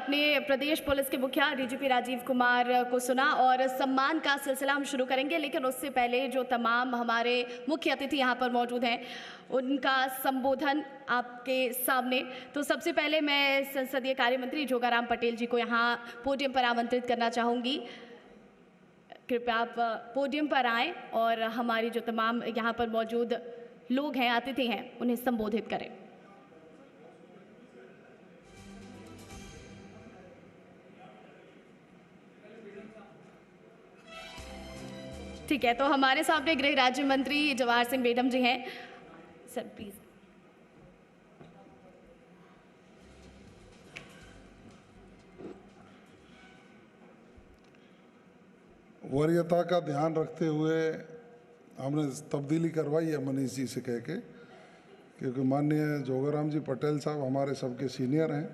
आपने प्रदेश पुलिस के मुखिया डीजीपी राजीव कुमार को सुना और सम्मान का सिलसिला हम शुरू करेंगे, लेकिन उससे पहले जो तमाम हमारे मुख्य अतिथि यहाँ पर मौजूद हैं उनका संबोधन आपके सामने। तो सबसे पहले मैं संसदीय कार्य मंत्री जोगाराम पटेल जी को यहाँ पोडियम पर आमंत्रित करना चाहूँगी। कृपया आप पोडियम पर आएँ और हमारी जो तमाम यहाँ पर मौजूद लोग हैं, अतिथि हैं, उन्हें संबोधित करें। ठीक है, तो हमारे सामने गृह राज्य मंत्री जवाहर सिंह बेडम जी हैं। Sir please. वरीयता का ध्यान रखते हुए हमने तब्दीली करवाई है मनीष जी से कह के, क्योंकि माननीय जोगाराम जी पटेल साहब हमारे सबके सीनियर हैं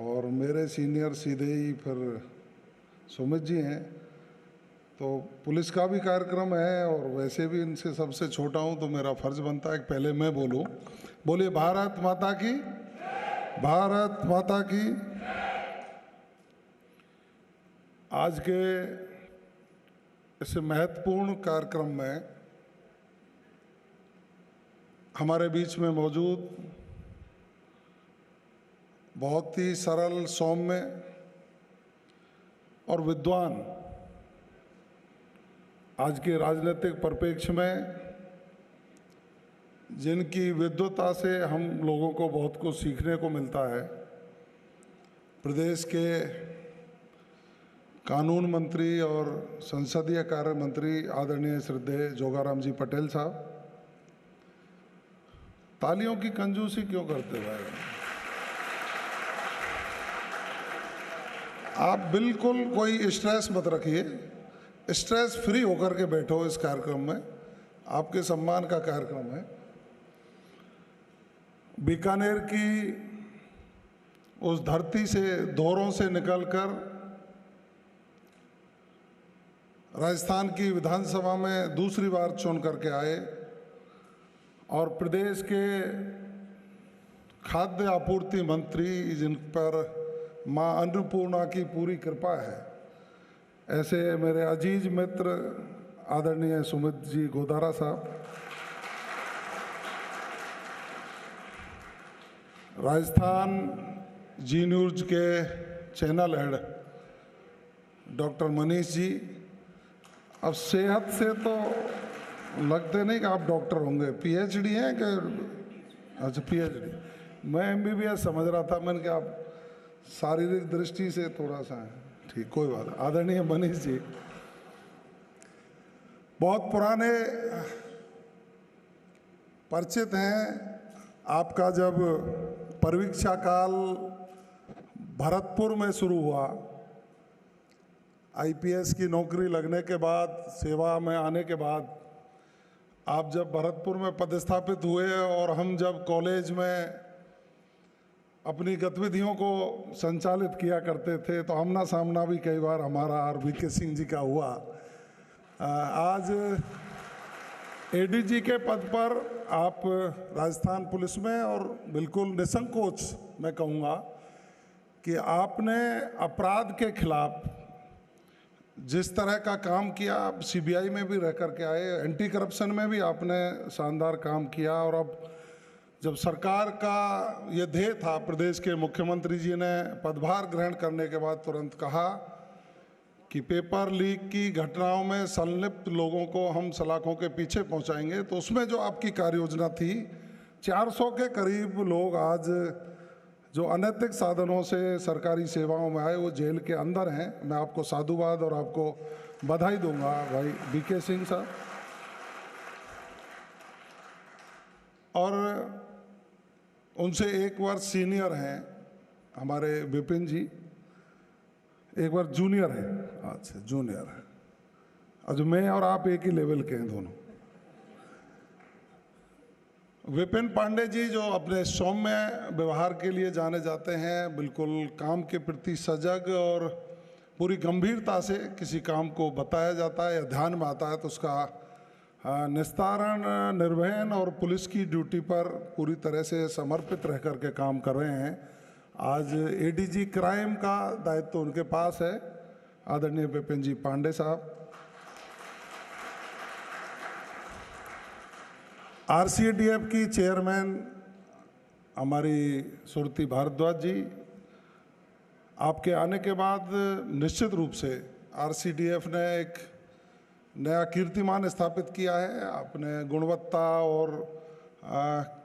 और मेरे सीनियर सीधे ही फिर सुमित जी हैं। तो पुलिस का भी कार्यक्रम है और वैसे भी इनसे सबसे छोटा हूं, तो मेरा फर्ज बनता है कि पहले मैं बोलूं। बोलिए भारत माता की, भारत माता की। आज के इस महत्वपूर्ण कार्यक्रम में हमारे बीच में मौजूद बहुत ही सरल, सौम्य और विद्वान, आज के राजनीतिक परिप्रेक्ष्य में जिनकी विद्वता से हम लोगों को बहुत कुछ सीखने को मिलता है, प्रदेश के कानून मंत्री और संसदीय कार्य मंत्री आदरणीय श्रद्धेय जोगाराम जी पटेल साहब। तालियों की कंजूसी क्यों करते भाई? आप बिल्कुल कोई स्ट्रेस मत रखिए, स्ट्रेस फ्री होकर के बैठो इस कार्यक्रम में, आपके सम्मान का कार्यक्रम है। बीकानेर की उस धरती से, दौरों से निकलकर राजस्थान की विधानसभा में दूसरी बार चुन करके आए और प्रदेश के खाद्य आपूर्ति मंत्री, जिन पर मां अन्नपूर्णा की पूरी कृपा है, ऐसे मेरे अजीज मित्र आदरणीय सुमित जी गोदारा साहब, राजस्थान जी न्यूज़ के channel head doctor Manish ji. अब सेहत से तो लगते नहीं कि आप डॉक्टर होंगे, पीएचडी हैं कि? अच्छा पीएचडी, मैं एमबीबीएस समझ रहा था, मैंने कहा आप शारीरिक दृष्टि से थोड़ा सा है, ठीक, कोई बात नहीं। आदरणीय मनीष जी बहुत पुराने परिचित हैं। आपका जब परीक्षा काल भरतपुर में शुरू हुआ, आईपीएस की नौकरी लगने के बाद, सेवा में आने के बाद, आप जब भरतपुर में पदस्थापित हुए और हम जब कॉलेज में अपनी गतिविधियों को संचालित किया करते थे, तो आमना सामना भी कई बार हमारा और वीके सिंह जी का हुआ। आज एडीजी के पद पर आप राजस्थान पुलिस में, और बिल्कुल निसंकोच मैं कहूँगा कि आपने अपराध के खिलाफ जिस तरह का काम किया, आप सीबीआई में भी रह करके आए, एंटी करप्शन में भी आपने शानदार काम किया। और अब जब सरकार का ये ध्येय था, प्रदेश के मुख्यमंत्री जी ने पदभार ग्रहण करने के बाद तुरंत कहा कि पेपर लीक की घटनाओं में संलिप्त लोगों को हम सलाखों के पीछे पहुंचाएंगे, तो उसमें जो आपकी कार्य योजना थी, 400 के करीब लोग आज जो अनैतिक साधनों से सरकारी सेवाओं में आए, वो जेल के अंदर हैं। मैं आपको साधुवाद और आपको बधाई दूंगा भाई वीके सिंह साहब। और उनसे एक वर्ष सीनियर हैं हमारे विपिन जी, एक बार जूनियर है। अच्छा जूनियर है, अच्छा मैं और आप एक ही लेवल के हैं दोनों। विपिन पांडे जी जो अपने सौम्य व्यवहार के लिए जाने जाते हैं, बिल्कुल काम के प्रति सजग और पूरी गंभीरता से किसी काम को बताया जाता है या ध्यान में आता है तो उसका निस्तारण, निर्वहन और पुलिस की ड्यूटी पर पूरी तरह से समर्पित रह कर के काम कर रहे हैं। आज एडीजी क्राइम का दायित्व उनके पास है, आदरणीय विपिन जी पांडे साहब। आरसीडीएफ की चेयरमैन हमारी सुरती भारद्वाज जी, आपके आने के बाद निश्चित रूप से आरसीडीएफ ने एक नया कीर्तिमान स्थापित किया है। आपने गुणवत्ता और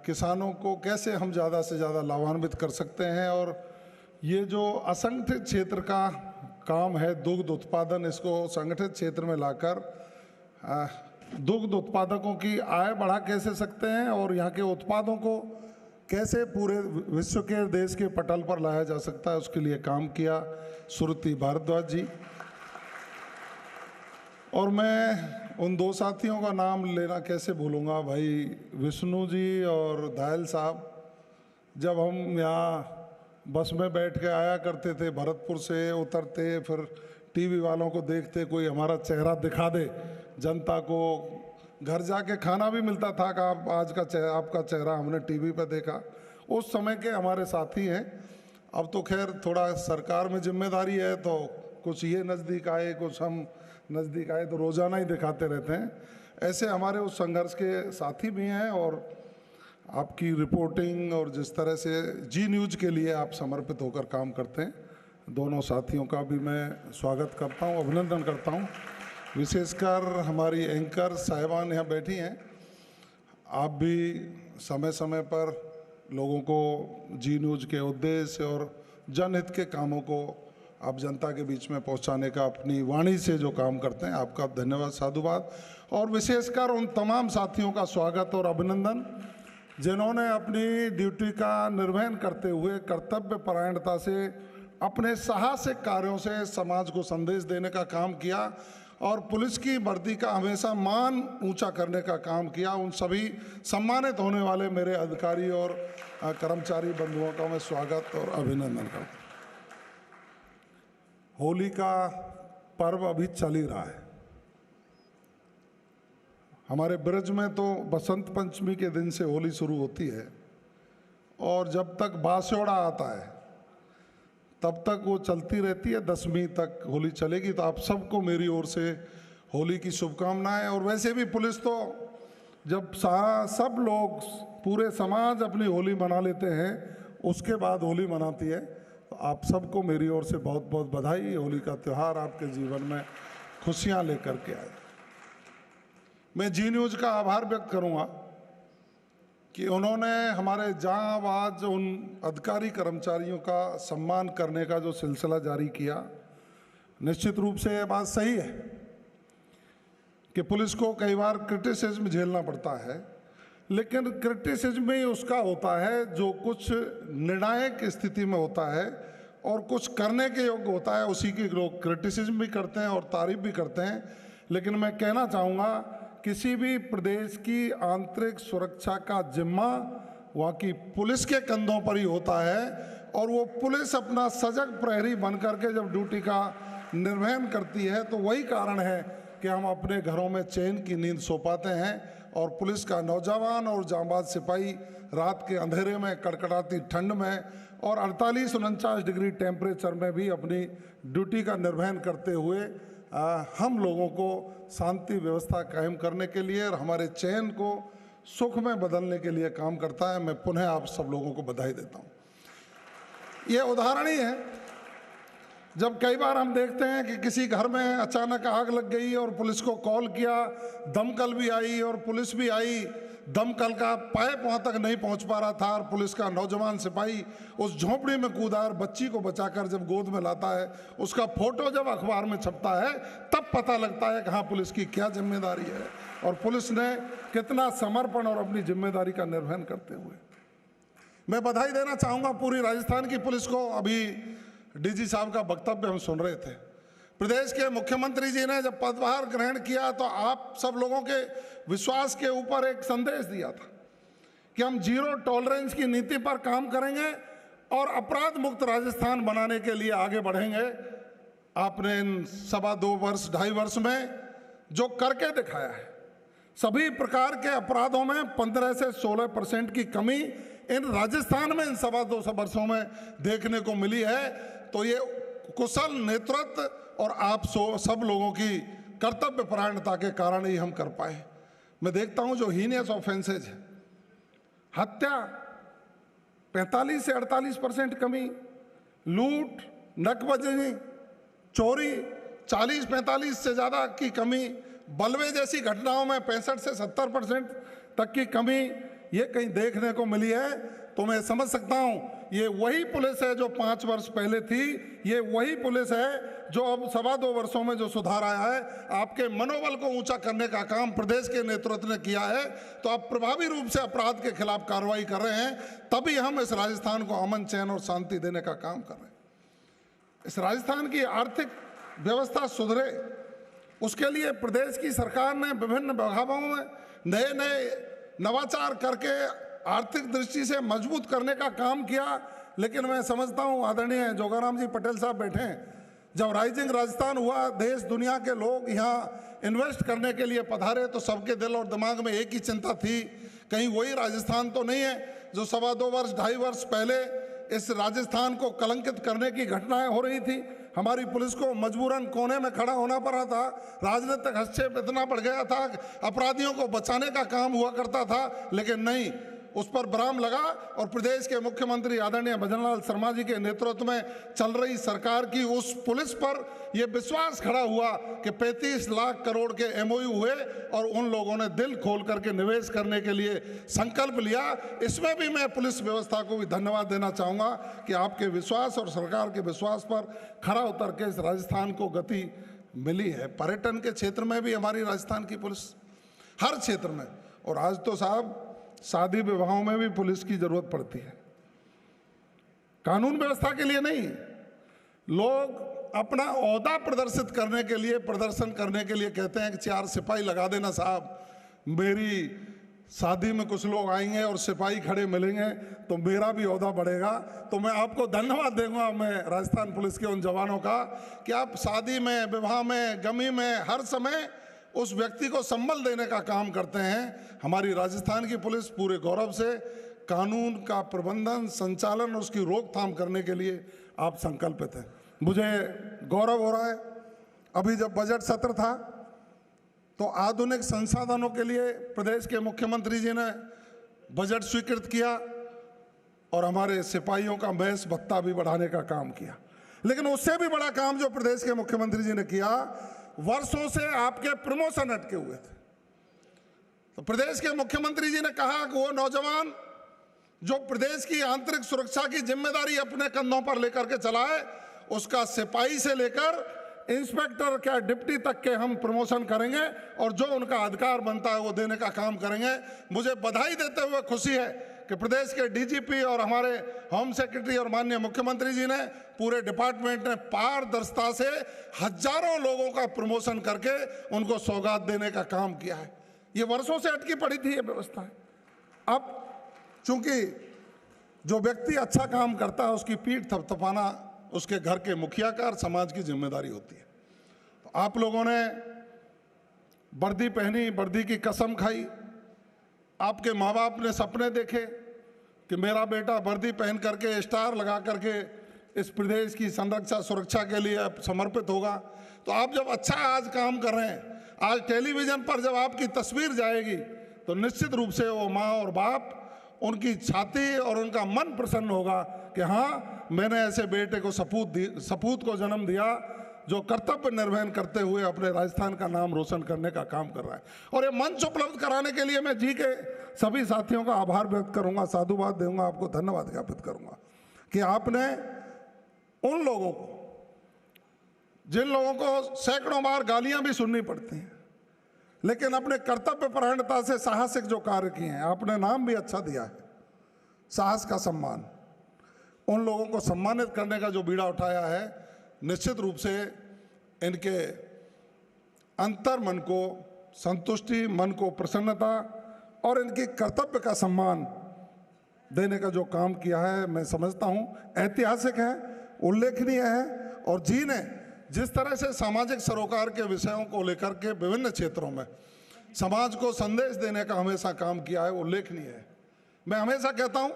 किसानों को कैसे हम ज़्यादा से ज़्यादा लाभान्वित कर सकते हैं, और ये जो असंगठित क्षेत्र का काम है दुग्ध उत्पादन, इसको संगठित क्षेत्र में लाकर दुग्ध उत्पादकों की आय बढ़ा कैसे सकते हैं और यहाँ के उत्पादों को कैसे पूरे विश्व के देश के पटल पर लाया जा सकता है, उसके लिए काम किया सुरती भारद्वाज जी। और मैं उन दो साथियों का नाम लेना कैसे भूलूंगा, भाई विष्णु जी और दायल साहब। जब हम यहाँ बस में बैठ के आया करते थे, भरतपुर से उतरते, फिर टीवी वालों को देखते, कोई हमारा चेहरा दिखा दे, जनता को घर जाके खाना भी मिलता था कि आप आज का आपका चेहरा हमने टीवी पर देखा। उस समय के हमारे साथी हैं। अब तो खैर थोड़ा सरकार में जिम्मेदारी है, तो कुछ ये नज़दीक आए, कुछ हम नज़दीक आए, तो रोज़ाना ही दिखाते रहते हैं। ऐसे हमारे उस संघर्ष के साथी भी हैं, और आपकी रिपोर्टिंग और जिस तरह से जी न्यूज़ के लिए आप समर्पित होकर काम करते हैं, दोनों साथियों का भी मैं स्वागत करता हूं, अभिनंदन करता हूं। विशेषकर हमारी एंकर साहिबान यहाँ बैठी हैं। आप भी समय समय पर लोगों को जी न्यूज़ के उद्देश्य और जनहित के कामों को आप जनता के बीच में पहुंचाने का अपनी वाणी से जो काम करते हैं, आपका धन्यवाद, साधुवाद। और विशेषकर उन तमाम साथियों का स्वागत और अभिनंदन जिन्होंने अपनी ड्यूटी का निर्वहन करते हुए कर्तव्य परायणता से, अपने साहसिक कार्यों से समाज को संदेश देने का काम किया और पुलिस की वर्दी का हमेशा मान ऊंचा करने का काम किया। उन सभी सम्मानित होने वाले मेरे अधिकारी और कर्मचारी बंधुओं का मैं स्वागत और अभिनंदन करता हूँ। होली का पर्व अभी चल ही रहा है। हमारे ब्रज में तो बसंत पंचमी के दिन से होली शुरू होती है, और जब तक बास्योड़ा आता है तब तक वो चलती रहती है, 10वीं तक होली चलेगी। तो आप सबको मेरी ओर से होली की शुभकामनाएं। और वैसे भी पुलिस तो जब सब लोग, पूरे समाज अपनी होली मना लेते हैं, उसके बाद होली मनाती है। तो आप सबको मेरी ओर से बहुत बहुत बधाई। होली का त्यौहार आपके जीवन में खुशियां लेकर के आए। मैं जी न्यूज़ का आभार व्यक्त करूंगा कि उन्होंने हमारे जांबाज उन अधिकारी कर्मचारियों का सम्मान करने का जो सिलसिला जारी किया। निश्चित रूप से ये बात सही है कि पुलिस को कई बार क्रिटिसिज्म झेलना पड़ता है, लेकिन क्रिटिसिज्म ही उसका होता है जो कुछ निर्णायक स्थिति में होता है और कुछ करने के योग्य होता है, उसी की लोग क्रिटिसिज्म भी करते हैं और तारीफ भी करते हैं। लेकिन मैं कहना चाहूँगा, किसी भी प्रदेश की आंतरिक सुरक्षा का जिम्मा वहाँ की पुलिस के कंधों पर ही होता है, और वो पुलिस अपना सजग प्रहरी बन करके जब ड्यूटी का निर्वहन करती है, तो वही कारण है कि हम अपने घरों में चैन की नींद सो पाते हैं। और पुलिस का नौजवान और जांबाज सिपाही रात के अंधेरे में, कड़कड़ाती ठंड में और 48-49 डिग्री टेम्परेचर में भी अपनी ड्यूटी का निर्वहन करते हुए हम लोगों को शांति व्यवस्था कायम करने के लिए और हमारे चैन को सुख में बदलने के लिए काम करता है। मैं पुनः आप सब लोगों को बधाई देता हूँ। ये उदाहरण ही है, जब कई बार हम देखते हैं कि किसी घर में अचानक आग लग गई और पुलिस को कॉल किया, दमकल भी आई और पुलिस भी आई, दमकल का पाइप वहाँ तक नहीं पहुँच पा रहा था और पुलिस का नौजवान सिपाही उस झोंपड़ी में कूदा और बच्ची को बचाकर जब गोद में लाता है, उसका फोटो जब अखबार में छपता है, तब पता लगता है कि हाँ, पुलिस की क्या जिम्मेदारी है और पुलिस ने कितना समर्पण और अपनी जिम्मेदारी का निर्वहन करते हुए। मैं बधाई देना चाहूँगा पूरी राजस्थान की पुलिस को। अभी डीजी साहब का वक्तव्य हम सुन रहे थे। प्रदेश के मुख्यमंत्री जी ने जब पदभार ग्रहण किया तो आप सब लोगों के विश्वास के ऊपर एक संदेश दिया था कि हम जीरो टॉलरेंस की नीति पर काम करेंगे और अपराध मुक्त राजस्थान बनाने के लिए आगे बढ़ेंगे। आपने इन 2.25 वर्ष में जो करके दिखाया है, सभी प्रकार के अपराधों में 15 से 16% की कमी इन राजस्थान में इन 2.25 वर्षों में देखने को मिली है, तो ये कुशल नेतृत्व और आप सब लोगों की कर्तव्य परायणता के कारण ही हम कर पाए। मैं देखता हूं जो हीनियस ऑफेंसेज है, हत्या 45 से 48% कमी, लूट, नकबजनी, चोरी 40-45 से ज़्यादा की कमी, बलवे जैसी घटनाओं में 65 से 70% तक की कमी ये कहीं देखने को मिली है। तो मैं समझ सकता हूँ ये वही पुलिस है जो 5 वर्ष पहले थी, ये वही पुलिस है जो अब 2.25 वर्षों में जो सुधार आया है। आपके मनोबल को ऊंचा करने का काम प्रदेश के नेतृत्व ने किया है, तो आप प्रभावी रूप से अपराध के खिलाफ कार्रवाई कर रहे हैं, तभी हम इस राजस्थान को अमन, चैन और शांति देने का काम कर रहे हैं। इस राजस्थान की आर्थिक व्यवस्था सुधरे, उसके लिए प्रदेश की सरकार ने विभिन्न विभागों में नए नए नवाचार करके आर्थिक दृष्टि से मजबूत करने का काम किया। लेकिन मैं समझता हूँ आदरणीय जोगाराम जी पटेल साहब बैठे हैं, जब राइजिंग राजस्थान हुआ, देश दुनिया के लोग यहाँ इन्वेस्ट करने के लिए पधारे, तो सबके दिल और दिमाग में एक ही चिंता थी, कहीं वही राजस्थान तो नहीं है जो 2.25 वर्ष 2.5 वर्ष पहले इस राजस्थान को कलंकित करने की घटनाएं हो रही थी। हमारी पुलिस को मजबूरन कोने में खड़ा होना पड़ा था, राजनीतिक हस्तक्षेप इतना बढ़ गया था, अपराधियों को बचाने का काम हुआ करता था, लेकिन नहीं, उस पर विराम लगा और प्रदेश के मुख्यमंत्री आदरणीय भजनलाल शर्मा जी के नेतृत्व में चल रही सरकार की उस पुलिस पर यह विश्वास खड़ा हुआ कि 35 लाख करोड़ के एमओयू हुए और उन लोगों ने दिल खोल करके निवेश करने के लिए संकल्प लिया। इसमें भी मैं पुलिस व्यवस्था को भी धन्यवाद देना चाहूँगा कि आपके विश्वास और सरकार के विश्वास पर खड़ा उतर के इस राजस्थान को गति मिली है। पर्यटन के क्षेत्र में भी हमारी राजस्थान की पुलिस हर क्षेत्र में, और आज तो साहब शादी विवाहों में भी पुलिस की जरूरत पड़ती है। कानून व्यवस्था के लिए नहीं, लोग अपना ओहदा प्रदर्शित करने के लिए, प्रदर्शन करने के लिए कहते हैं कि 4 सिपाही लगा देना साहब, मेरी शादी में कुछ लोग आएंगे और सिपाही खड़े मिलेंगे तो मेरा भी ओहदा बढ़ेगा। तो मैं आपको धन्यवाद दूंगा, मैं राजस्थान पुलिस के उन जवानों का, कि आप शादी में, विवाह में, गमी में हर समय उस व्यक्ति को संबल देने का काम करते हैं। हमारी राजस्थान की पुलिस पूरे गौरव से कानून का प्रबंधन, संचालन और उसकी रोकथाम करने के लिए आप संकल्पित हैं। मुझे गौरव हो रहा है, अभी जब बजट सत्र था तो आधुनिक संसाधनों के लिए प्रदेश के मुख्यमंत्री जी ने बजट स्वीकृत किया और हमारे सिपाहियों का मैस भत्ता भी बढ़ाने का काम किया। लेकिन उससे भी बड़ा काम जो प्रदेश के मुख्यमंत्री जी ने किया, वर्षों से आपके प्रमोशन अटके हुए थे, तो प्रदेश के मुख्यमंत्री जी ने कहा कि वो नौजवान जो प्रदेश की आंतरिक सुरक्षा की जिम्मेदारी अपने कंधों पर लेकर के चला है, उसका सिपाही से लेकर इंस्पेक्टर क्या डिप्टी तक के हम प्रमोशन करेंगे और जो उनका अधिकार बनता है वो देने का काम करेंगे। मुझे बधाई देते हुए खुशी है कि प्रदेश के डीजीपी और हमारे होम सेक्रेटरी और माननीय मुख्यमंत्री जी ने, पूरे डिपार्टमेंट ने पारदर्शिता से हजारों लोगों का प्रमोशन करके उनको सौगात देने का काम किया है। ये वर्षों से अटकी पड़ी थी ये व्यवस्था। अब चूंकि जो व्यक्ति अच्छा काम करता है उसकी पीठ थपथपाना उसके घर के मुखिया का और समाज की जिम्मेदारी होती है। तो आप लोगों ने वर्दी पहनी, वर्दी की कसम खाई, आपके माँ बाप ने सपने देखे कि मेरा बेटा वर्दी पहन करके, स्टार लगा करके इस प्रदेश की संरक्षा सुरक्षा के लिए समर्पित होगा। तो आप जब अच्छा आज काम कर रहे हैं, आज टेलीविज़न पर जब आपकी तस्वीर जाएगी तो निश्चित रूप से वो माँ और बाप, उनकी छाती और उनका मन प्रसन्न होगा कि हाँ, मैंने ऐसे बेटे को सपूत को जन्म दिया जो कर्तव्य निर्वहन करते हुए अपने राजस्थान का नाम रोशन करने का काम कर रहा है। और ये मंच उपलब्ध कराने के लिए मैं जी के सभी साथियों का आभार व्यक्त करूंगा, साधुवाद दूंगा, आपको धन्यवाद ज्ञापित करूंगा कि आपने उन लोगों को, जिन लोगों को सैकड़ों बार गालियां भी सुननी पड़ती हैं, लेकिन अपने कर्तव्य परायणता से साहसिक जो कार्य किए हैं, आपने नाम भी अच्छा दिया है, साहस का सम्मान, उन लोगों को सम्मानित करने का जो बीड़ा उठाया है, निश्चित रूप से इनके अंतर मन को संतुष्टि, मन को प्रसन्नता और इनके कर्तव्य का सम्मान देने का जो काम किया है, मैं समझता हूँ ऐतिहासिक है, उल्लेखनीय है। और जी ने जिस तरह से सामाजिक सरोकार के विषयों को लेकर के विभिन्न क्षेत्रों में समाज को संदेश देने का हमेशा काम किया है, उल्लेखनीय है। मैं हमेशा कहता हूँ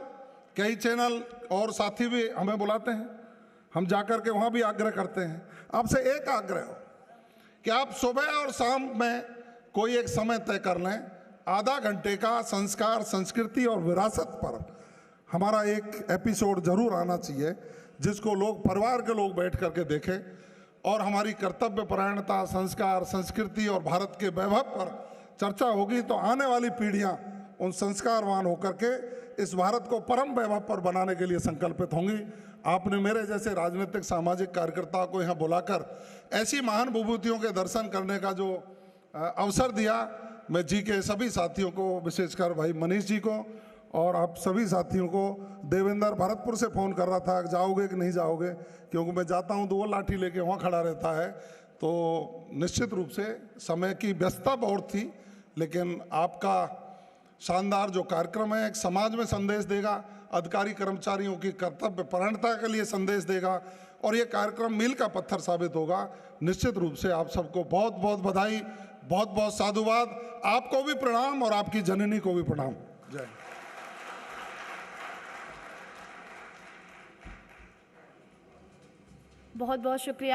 कई चैनल और साथी भी हमें बुलाते हैं, हम जाकर के वहाँ भी आग्रह करते हैं। आपसे एक आग्रह हो कि आप सुबह और शाम में कोई एक समय तय कर लें, आधा घंटे का संस्कार, संस्कृति और विरासत पर हमारा एक एपिसोड जरूर आना चाहिए, जिसको लोग, परिवार के लोग बैठ करके देखें और हमारी कर्तव्य परायणता, संस्कार, संस्कृति और भारत के वैभव पर चर्चा होगी। तो आने वाली पीढ़ियां उन संस्कारवान होकर के इस भारत को परम वैभव पर बनाने के लिए संकल्पित होंगी। आपने मेरे जैसे राजनीतिक सामाजिक कार्यकर्ताओं को यहाँ बुलाकर ऐसी महान विभूतियों के दर्शन करने का जो अवसर दिया, मैं जी के सभी साथियों को, विशेषकर भाई मनीष जी को और आप सभी साथियों को, देवेंद्र भरतपुर से फ़ोन कर रहा था जाओगे कि नहीं जाओगे, क्योंकि मैं जाता हूं तो वो लाठी लेके वहाँ खड़ा रहता है। तो निश्चित रूप से समय की व्यस्तता बहुत थी, लेकिन आपका शानदार जो कार्यक्रम है एक समाज में संदेश देगा, अधिकारी कर्मचारियों की कर्तव्य परायणता के लिए संदेश देगा और ये कार्यक्रम मील का पत्थर साबित होगा। निश्चित रूप से आप सबको बहुत बहुत बधाई, बहुत बहुत साधुवाद। आपको भी प्रणाम और आपकी जननी को भी प्रणाम। जय। बहुत बहुत शुक्रिया।